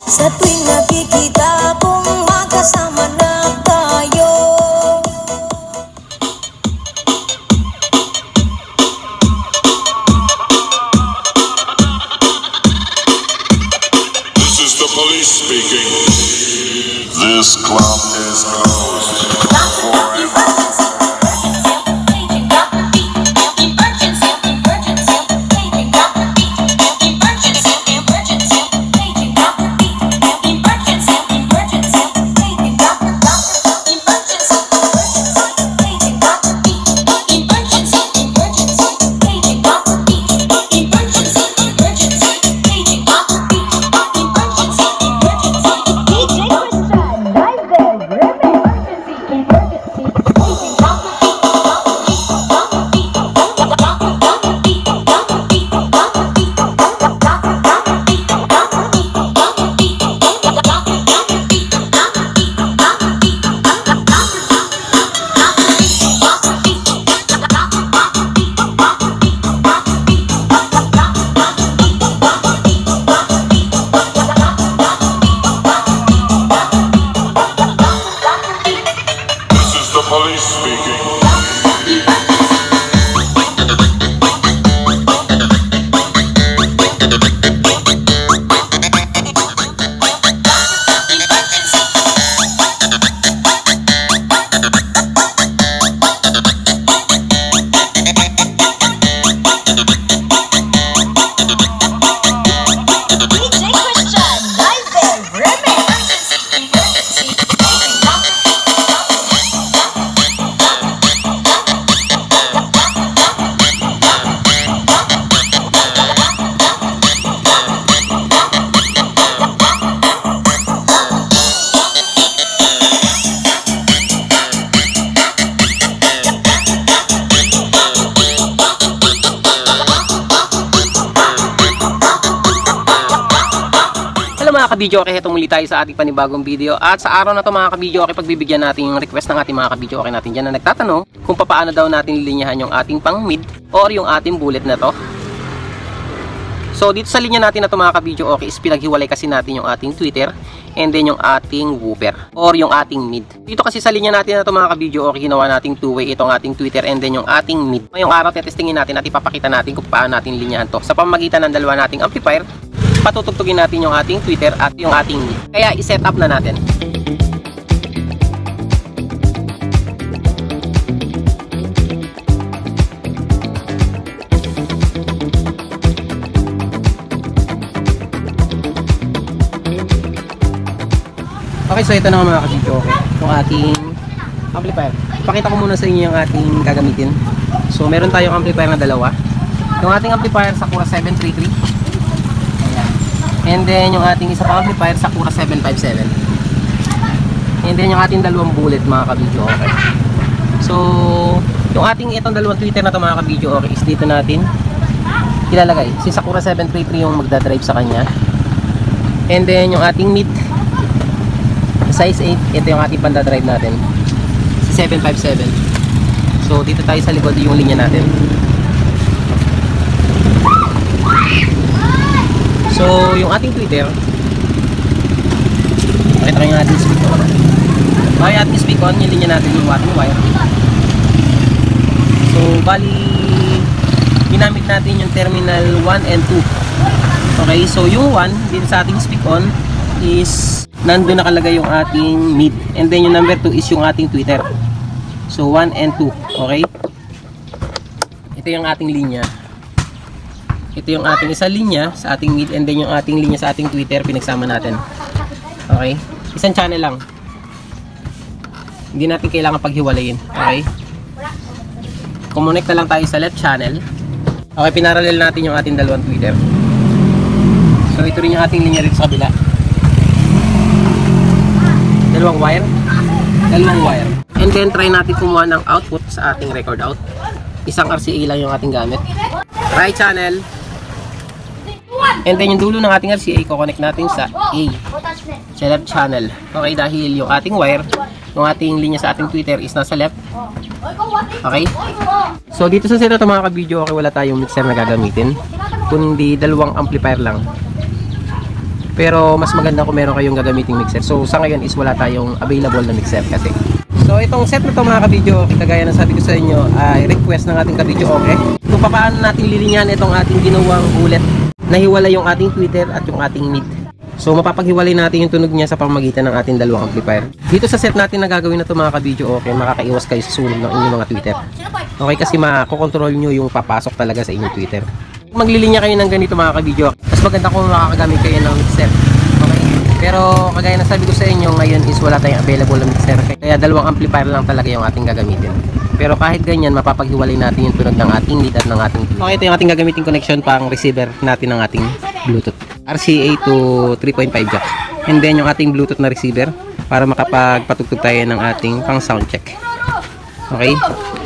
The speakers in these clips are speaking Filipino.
Sa tuwing nakikita kong magkasama na tayo. This is the police speaking. This club is closed for emergency. Police speaking. Mga kabidyo, okay, ito muli tayo sa ating panibagong video. At sa araw na to mga kabidyo, okay, pagbibigyan natin yung request ng ating mga kabidyo, okay natin dyan na nagtatanong kung paano daw natin lilinyahan yung ating pang mid or yung ating bullet na to. So dito sa linya natin na to mga kabidyo, okay, is pinaghiwalay kasi natin yung ating tweeter and then yung ating whooper or yung ating mid. Dito kasi sa linya natin na to mga kabidyo, okay, ginawa nating two-way itong ating tweeter and then yung ating mid. Ngayong araw tetestingin natin at ipapakita natin kung paano natin linyahan to sa pamamagitan ng dalawa nating amplifier. Patutugtugin natin yung ating tweeter at yung ating mid. Kaya i-set up na natin. Okay, so ito na mga kabidyo, okay, yung ating amplifier. Pakita ko muna sa inyo yung ating gagamitin. So meron tayong amplifier na dalawa. Yung ating amplifier Sakura 733. And then yung ating isa pang amplifier Sakura 757. And then yung ating dalawang bullet mga kabidyo, okay. So yung ating itong dalawang tweeter na to mga kabidyo, okay, is dito natin ilalagay. Si Sakura 733 yung magdadrive sa kanya. And then yung ating mid size 8, ito yung ating pandadrive natin, si 757. So dito tayo sa likod yung linya natin. So, yung ating tweeter, pakita ko yung ating speak-on. Okay, ating speak-on, yung linya natin yung ating wire. So, bali, ginamit natin yung terminal 1 and 2. Okay, so yung 1, dito sa ating speak-on, is nandun nakalagay yung ating mid. And then yung number 2 is yung ating tweeter. So, 1 and 2. Okay? Ito yung ating linya. Ito yung ating isa linya sa ating mid and then yung ating linya sa ating tweeter pinagsama natin. Okay? Isang channel lang. Hindi natin kailangan paghiwalayin. Okay? Kumonect na lang tayo sa left channel. Okay, pinarallel natin yung ating dalawang tweeter. So ito rin yung ating linya rito sa kabila. Dalawang wire. And then try natin kumuha ng output sa ating record out. Isang RCA lang yung ating gamit. Right channel. And then yung dulo ng ating RCA, i-connect natin sa A, sa left channel. Okay, dahil yung ating wire, yung ating linya sa ating tweeter is nasa left. Okay? So dito sa setup mga kabidyo, okay, wala tayong mixer na gagamitin, kundi dalawang amplifier lang. Pero mas maganda kung meron kayong gagamiting mixer. So sa ngayon is wala tayong available na mixer kasi. So itong set na to mga kabidyo, kagaya ng sabi ko sa inyo, ay request ng ating kabidyo okay. Kung paano natin lilinyan itong ating ginawang ulit. Nahiwala yung ating tweeter at yung ating mid. So mapapaghiwalay natin yung tunog niya sa pamamagitan ng ating dalawang amplifier. Dito sa set natin na gagawin na to mga kabidyo okay, makakaiwas kayo sa sunog ng inyong mga tweeter. Okay, kasi makokontrol nyo yung papasok talaga sa inyong tweeter. Maglilinya kayo ng ganito mga kabidyo, mas maganda kung makakagamit kayo ng mixer. Okay? Pero kagaya na sabi ko sa inyo, ngayon is wala tayong available na mixer. Kaya dalawang amplifier lang talaga yung ating gagamitin. Pero kahit ganyan, mapapaghiwalay natin yung tunog ng ating lead at ng ating tweeter. Okay, ito yung ating gagamitin connection pang receiver natin ng ating Bluetooth. RCA to 3.5 jack. And then yung ating Bluetooth na receiver para makapagpatugtog tayo ng ating pang sound check. Okay?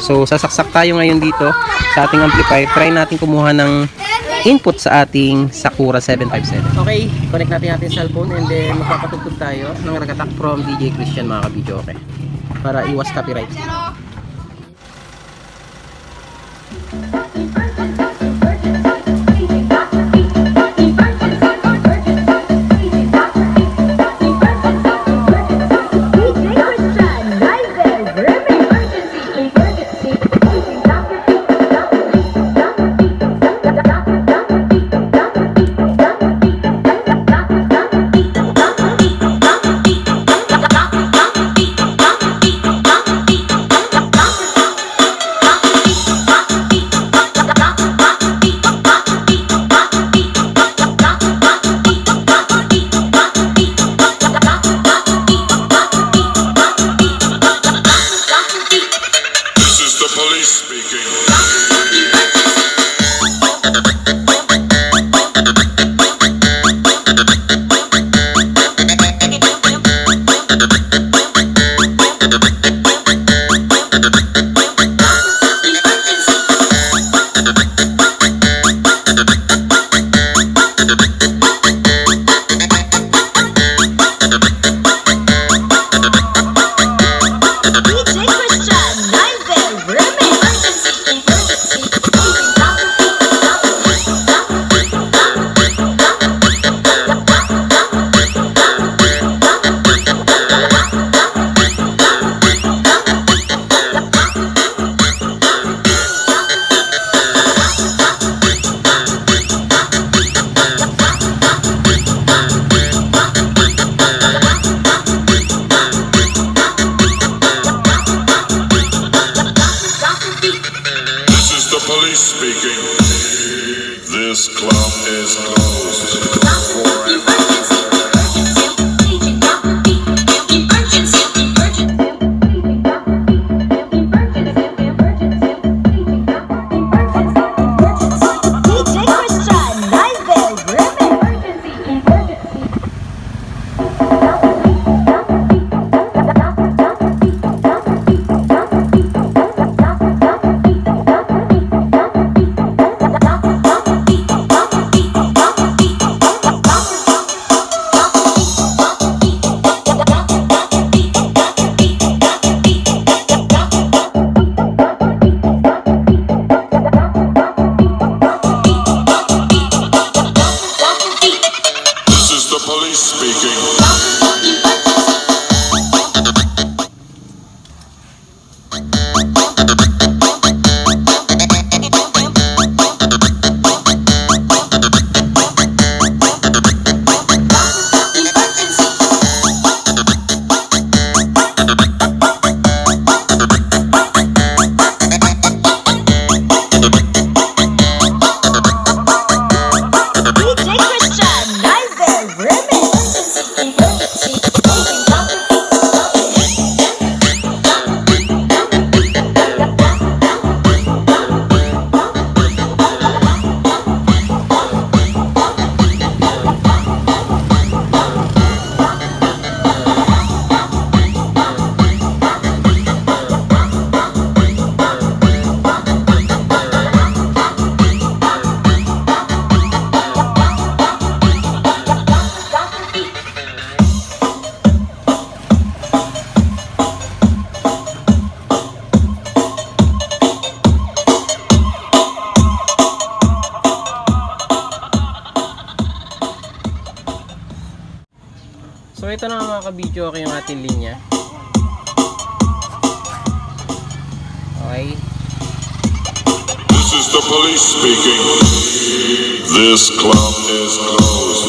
So sasaksak tayo ngayon dito sa ating amplifier. Try natin kumuha ng input sa ating Sakura 757. Okay, connect natin ating cellphone and then magpapatugtog tayo ng ragatak from DJ Christian mga kabidyo. Okay, para iwas copyright. This club is closed. DJ Christian, live remix. So ito na mga ka-video okay yung ating linya. Okay. This is the police speaking. This club is closed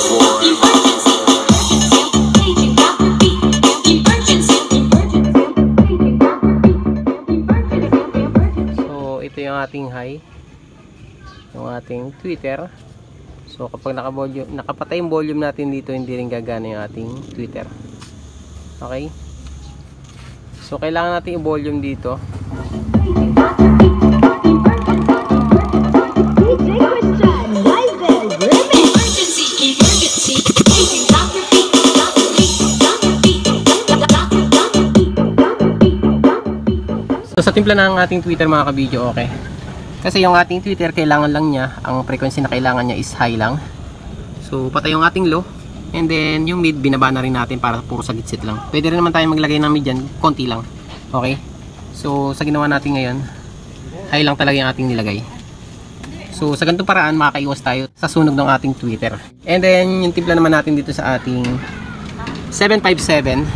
for So ito yung ating high, yung ating tweeter. So kapag nakapatay yung volume natin dito, hindi rin gagana yung ating tweeter. Okay. So kailangan natin i-volume dito. So sa timpla ng ating Twitter mga ka-video, okay. Kasi yung ating Twitter kailangan lang niya, ang frequency na kailangan niya is high lang. So patay yung ating low. And then yung mid binaba na rin natin para puro sa gitsit lang. Pwede rin naman tayo maglagay ng mid dyan, konti lang. Okay. So sa ginawa natin ngayon, high lang talaga yung ating nilagay. So sa ganitong paraan makakaiwas tayo sa sunog ng ating Twitter. And then yung timpla naman natin dito sa ating 757.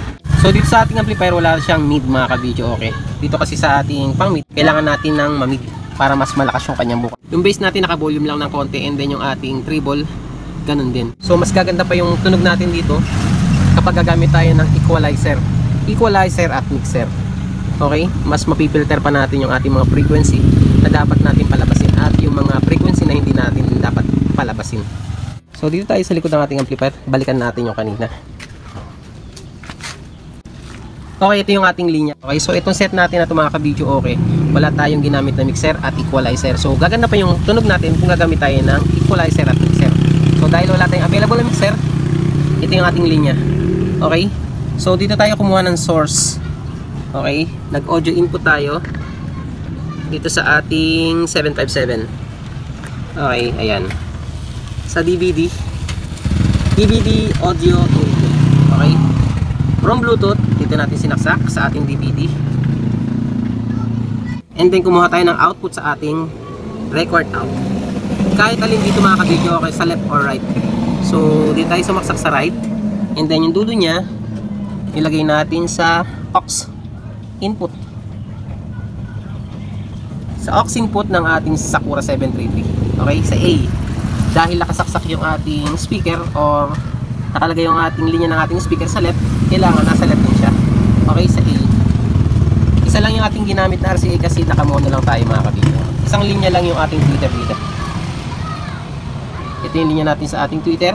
So dito sa ating amplifier wala siyang mid mga ka-video, okay. Dito kasi sa ating pang mid, kailangan natin ng ma-mid para mas malakas yung kanyang buka. Yung bass natin naka-volume lang ng konti, and then yung ating treble ganun din. So mas gaganda pa yung tunog natin dito kapag gagamit tayo ng equalizer at mixer. Okay? Mas mapipilter pa natin yung ating mga frequency na dapat natin palabasin at yung mga frequency na hindi natin dapat palabasin. So dito tayo sa likod ng ating amplifier, balikan natin yung kanina. Okay, ito yung ating linya. Okay, so itong set natin na ito mga ka-video, okay, wala tayong ginamit na mixer at equalizer. So gaganda pa yung tunog natin kung gagamit tayo ng equalizer at mixer. So dahil wala tayong available na mixer, ito yung ating linya. Okay, so dito tayo kumuha ng source. Okay, nag-audio input tayo dito sa ating 757. Okay, ayan. Sa DVD audio input. Okay, from Bluetooth, dito natin sinaksak sa ating DVD. And then kumuha tayo ng output sa ating record out. Kahit alin dito mga ka-video, okay, sa left or right. So dito tayo sumaksak sa right. And then yung dulo niya, ilagay natin sa aux input. Sa aux input ng ating Sakura 733. Okay, sa A. Dahil nakasaksak yung ating speaker or nakalagay yung ating linya ng ating speaker sa left, kailangan nasa left din siya. Okay, sa A. Isa lang yung ating ginamit na RCA kasi nakamono lang tayo mga kabito. Isang linya lang yung ating Twitter dito. Ito yung linya natin sa ating Twitter.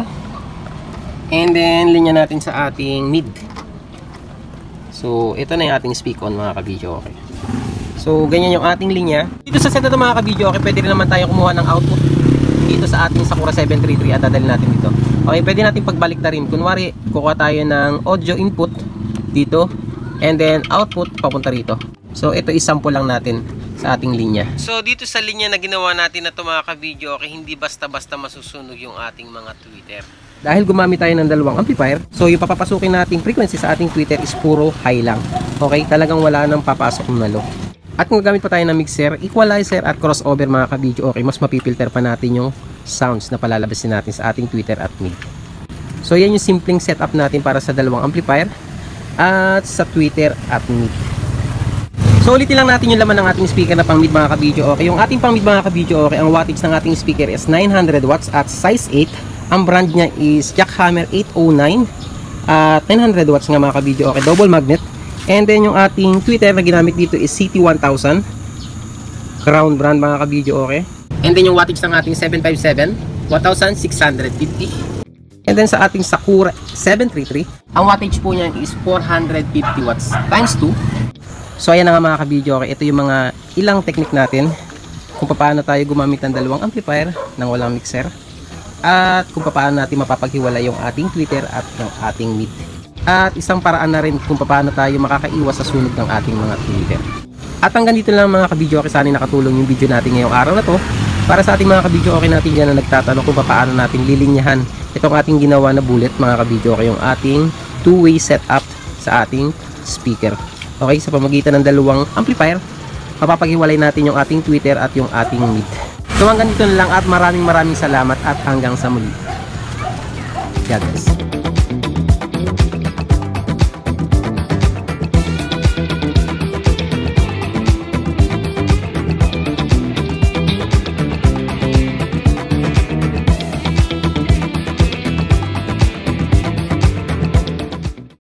And then linya natin sa ating mid. So ito na yung ating speak on mga kabidyo, okay. So ganyan yung ating linya. Dito sa set na ito mga kabidyo, okay, pwede rin naman tayo kumuha ng output dito sa ating Sakura 733 at dadalhin natin dito. Okay, pwede natin pagbalik na rin. Kunwari, kukuha tayo ng audio input dito and then output papunta rito. So ito is-sample lang natin sa ating linya. So dito sa linya na ginawa natin na ito mga ka-video, okay, hindi basta-basta masusunog yung ating mga tweeter. Dahil gumamit tayo ng dalawang amplifier, so yung papapasukin nating frequency sa ating tweeter is puro high lang. Okay, talagang wala nang papasok na low. At kung gagamit pa tayo ng mixer, equalizer at crossover mga ka-video, okay, mas mapipilter pa natin yung sounds na palalabasin natin sa ating tweeter at mid. So yan yung simpleng setup natin para sa dalawang amplifier at sa tweeter at mid. So ulitin lang natin yung laman ng ating speaker na pang mid mga ka-video, okay. Yung ating pang mid mga ka-video, okay, ang wattage ng ating speaker is 900 watts at size 8. Ang brand niya is Jackhammer 809 at 900 watts nga mga ka-video, okay, double magnet. And then yung ating tweeter na ginamit dito is CT1000 Crown brand mga ka-video, okay. And then yung wattage ng ating 757 1650. And then sa ating Sakura 733, ang wattage po niyan is 450 watts times 2. So ayan na nga mga ka-video, okay. Ito yung mga ilang technique natin kung paano tayo gumamit ng dalawang amplifier ng walang mixer at kung paano natin mapapaghiwalay yung ating tweeter at yung ating mid. At isang paraan na rin kung paano tayo makakaiwas sa sunog ng ating mga tweeter. At hanggang dito lang mga ka-video, okay, sana nakatulong yung video natin ngayong araw na to para sa ating mga ka-video, okay, natin dyan na nagtatanong kung paano natin lilinyahan itong ating ginawa na bullet mga ka-video, okay, yung ating two-way setup sa ating speaker. Okay, sa pamagitan ng dalawang amplifier, mapapaghiwalay natin yung ating tweeter at yung ating mid. So hanggang dito na lang at maraming salamat at hanggang sa muli. God bless.